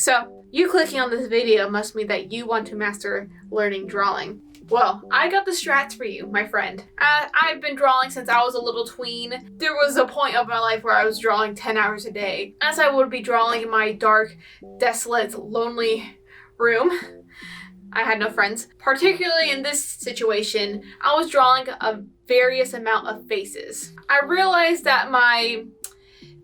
So, you clicking on this video must mean that you want to master learning drawing. Well, I got the strats for you, my friend. I've been drawing since I was a little tween. There was a point of my life where I was drawing 10 hours a day, as I would be drawing in my dark, desolate, lonely room. I had no friends. Particularly in this situation, I was drawing a various amount of faces. I realized that my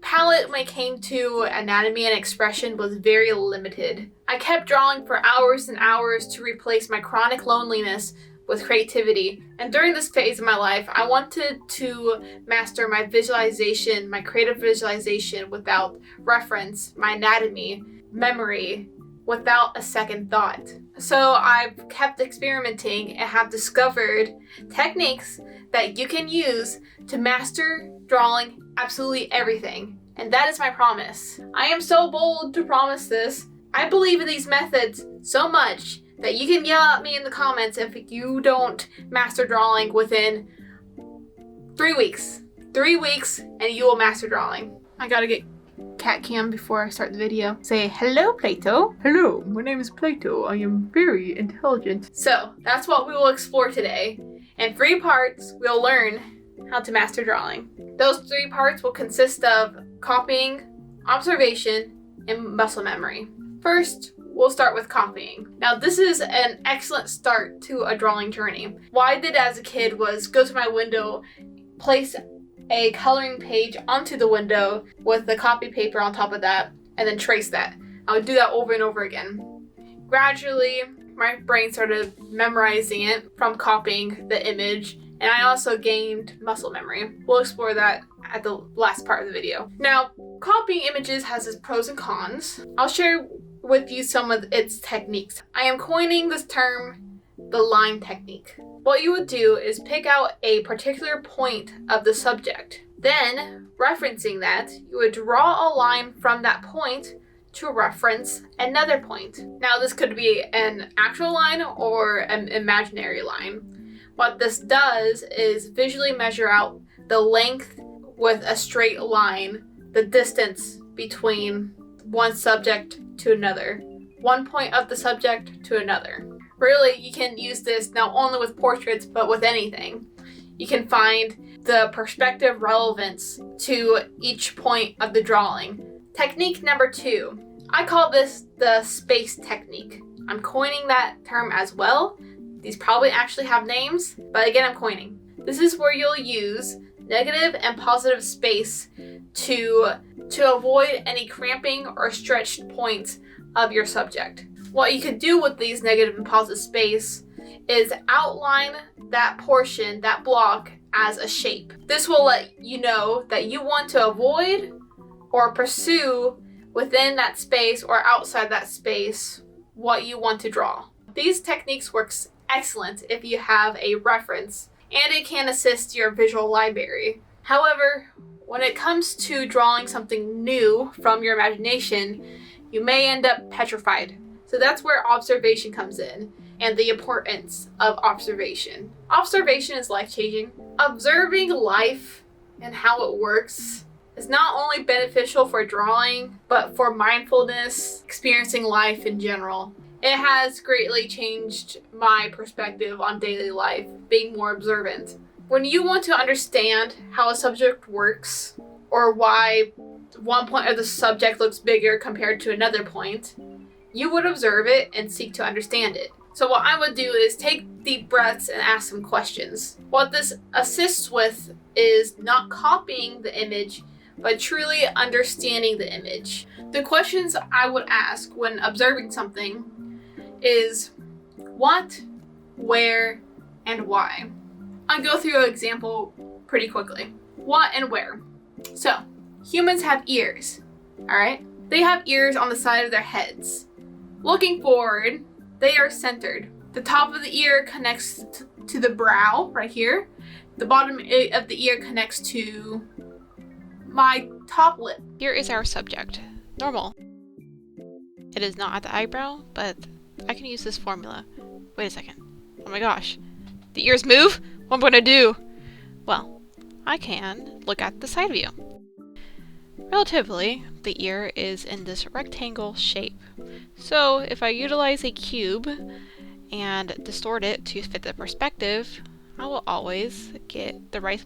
palette when it came to anatomy and expression was very limited. I kept drawing for hours and hours to replace my chronic loneliness with creativity. And during this phase of my life, I wanted to master my visualization, my creative visualization without reference, my anatomy, memory, without a second thought. So I've kept experimenting and have discovered techniques that you can use to master drawing absolutely everything. And that is my promise. I am so bold to promise this. I believe in these methods so much that you can yell at me in the comments if you don't master drawing within 3 weeks. 3 weeks and you will master drawing. I gotta get cat cam before I start the video. Say, hello, Plato. Hello, my name is Plato. I am very intelligent. So, that's what we will explore today. In 3 parts, we'll learn how to master drawing. Those 3 parts will consist of copying, observation, and muscle memory. First, we'll start with copying. Now, this is an excellent start to a drawing journey. What I did as a kid was go to my window, place a coloring page onto the window with the copy paper on top of that, and then trace that. I would do that over and over again. Gradually, my brain started memorizing it from copying the image, and I also gained muscle memory. We'll explore that at the last part of the video. Now, copying images has its pros and cons. I'll share with you some of its techniques. I am coining this term the line technique. What you would do is pick out a particular point of the subject. Then, referencing that, you would draw a line from that point to reference another point. Now, this could be an actual line or an imaginary line. What this does is visually measure out the length with a straight line, the distance between one subject to another, one point of the subject to another. Really, you can use this not only with portraits, but with anything. You can find the perspective relevance to each point of the drawing. Technique number 2. I call this the space technique. I'm coining that term as well. These probably actually have names, but again, I'm coining. This is where you'll use negative and positive space to avoid any cramping or stretched points of your subject. What you could do with these negative and positive space is outline that portion, that block, as a shape. This will let you know that you want to avoid or pursue within that space or outside that space what you want to draw. These techniques work excellent if you have a reference, and it can assist your visual library. However, when it comes to drawing something new from your imagination, you may end up petrified. So that's where observation comes in, and the importance of observation. Observation is life-changing. Observing life and how it works is not only beneficial for drawing, but for mindfulness, experiencing life in general. It has greatly changed my perspective on daily life, being more observant. When you want to understand how a subject works, or why one point of the subject looks bigger compared to another point, you would observe it and seek to understand it. So what I would do is take deep breaths and ask some questions. What this assists with is not copying the image, but truly understanding the image. The questions I would ask when observing something is what, where, and why. I'll go through an example pretty quickly. What and where. So, humans have ears, alright? They have ears on the side of their heads. Looking forward, they are centered. The top of the ear connects to the brow, right here. The bottom of the ear connects to my top lip. Here is our subject. Normal. It is not at the eyebrow, but I can use this formula. Wait a second. Oh my gosh. The ears move? What am I gonna do? Well, I can look at the side view. Relatively, the ear is in this rectangle shape. So if I utilize a cube and distort it to fit the perspective, I will always get the right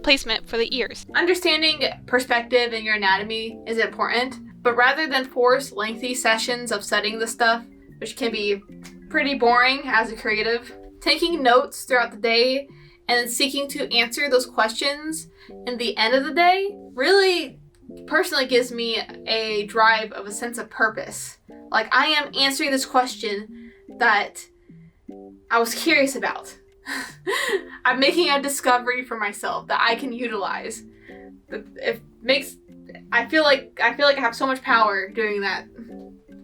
placement for the ears. Understanding perspective in your anatomy is important, but rather than force lengthy sessions of studying this stuff, which can be pretty boring as a creative, taking notes throughout the day and then seeking to answer those questions in the end of the day really personally gives me a drive of a sense of purpose. Like, I am answering this question that I was curious about. I'm making a discovery for myself that I can utilize. I feel like I have so much power doing that.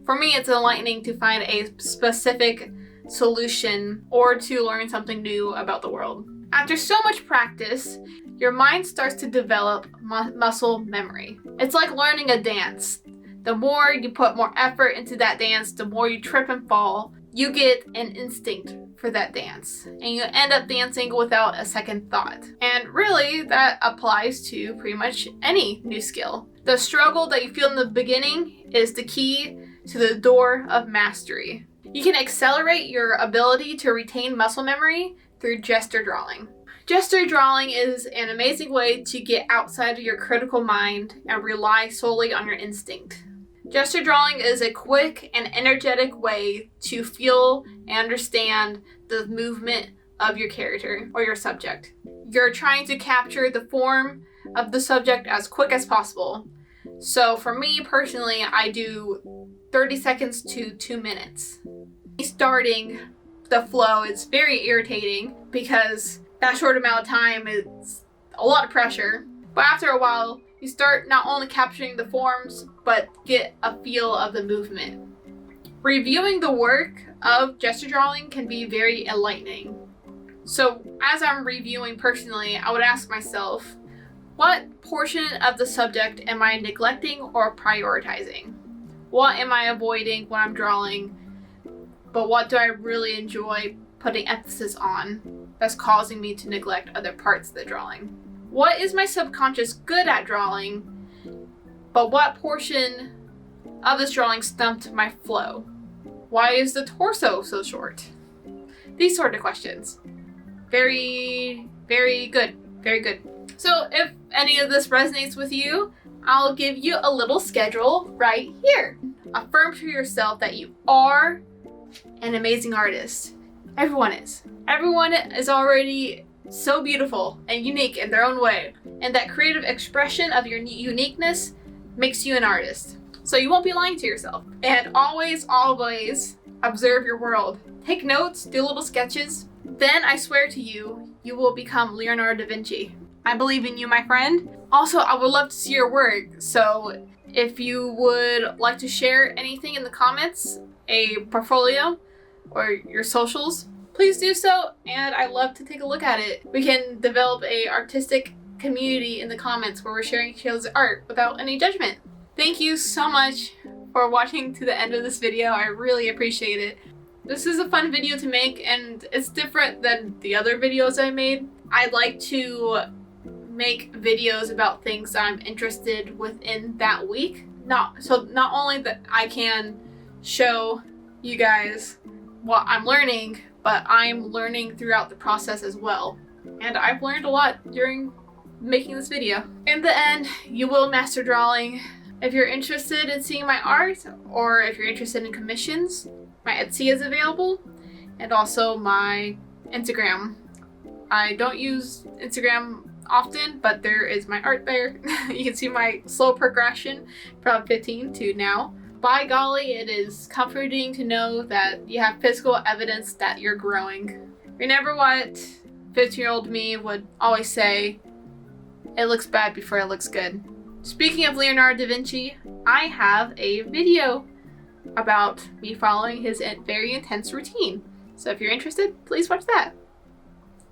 For me, it's enlightening to find a specific solution or to learn something new about the world. After so much practice, your mind starts to develop muscle memory. It's like learning a dance. The more you put more effort into that dance, the more you trip and fall, you get an instinct for that dance. And you end up dancing without a second thought. And really, that applies to pretty much any new skill. The struggle that you feel in the beginning is the key to the door of mastery. You can accelerate your ability to retain muscle memory through gesture drawing. Gesture drawing is an amazing way to get outside of your critical mind and rely solely on your instinct. Gesture drawing is a quick and energetic way to feel and understand the movement of your character or your subject. You're trying to capture the form of the subject as quick as possible. So for me personally, I do 30 seconds to 2 minutes. Starting the flow is very irritating because that short amount of time is a lot of pressure. But after a while, you start not only capturing the forms, but get a feel of the movement. Reviewing the work of gesture drawing can be very enlightening. So as I'm reviewing personally, I would ask myself, what portion of the subject am I neglecting or prioritizing? What am I avoiding when I'm drawing? But what do I really enjoy putting emphasis on that's causing me to neglect other parts of the drawing? What is my subconscious good at drawing, but what portion of this drawing stumped my flow? Why is the torso so short? These sort of questions. Very, very good. Very good. So if any of this resonates with you, I'll give you a little schedule right here. Affirm to yourself that you are an amazing artist. Everyone is. Everyone is already so beautiful and unique in their own way. And that creative expression of your uniqueness makes you an artist. So you won't be lying to yourself. And always, always observe your world. Take notes, do little sketches. Then I swear to you, you will become Leonardo da Vinci. I believe in you, my friend. Also, I would love to see your work. So if you would like to share anything in the comments, a portfolio or your socials, please do so, and I'd love to take a look at it. We can develop a artistic community in the comments where we're sharing each other's art without any judgment. Thank you so much for watching to the end of this video. I really appreciate it. This is a fun video to make, and it's different than the other videos I made. I'd like to make videos about things that I'm interested within that week. Not only that I can show you guys what I'm learning, but I'm learning throughout the process as well. And I've learned a lot during making this video. In the end, you will master drawing. If you're interested in seeing my art, or if you're interested in commissions, my Etsy is available, and also my Instagram. I don't use Instagram often, but there is my art there. You can see my slow progression from 15 to now. By golly, it is comforting to know that you have physical evidence that you're growing. Remember what 15-year-old me would always say, it looks bad before it looks good. Speaking of Leonardo da Vinci, I have a video about me following his very intense routine. So if you're interested, please watch that.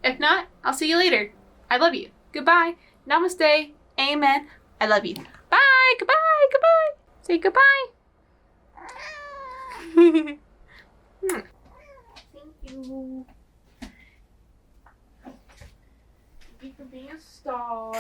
If not, I'll see you later. I love you. Goodbye. Namaste. Amen. I love you. Bye. Goodbye. Goodbye. Say goodbye. Thank you. Thank you for being a star.